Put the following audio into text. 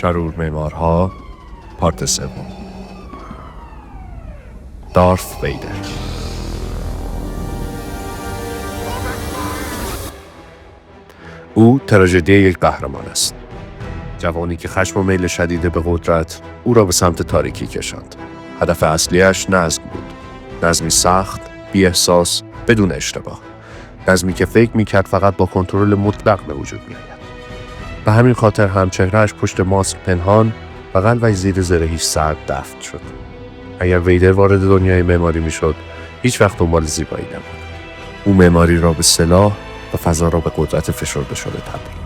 شرور معمارها پارت سوم. دارث ویدر. او تراژدی یک قهرمان است. جوانی که خشم و میل شدید به قدرت او را به سمت تاریکی کشاند. هدف اصلیش نظم بود. نظمی سخت، بی احساس، بدون اشتباه. نظمی که فکر میکرد فقط با کنترل مطلق به وجود میآید. به همین خاطر همچهره‌اش پشت ماسک پنهان و قلبش زیر زرهیش سرد دفن شد. اگر ویدر وارد دنیای معماری میشد، هیچ وقت دنبال زیبایی نبود. او معماری را به سلاح و فضا را به قدرت فشرده شده تبدیل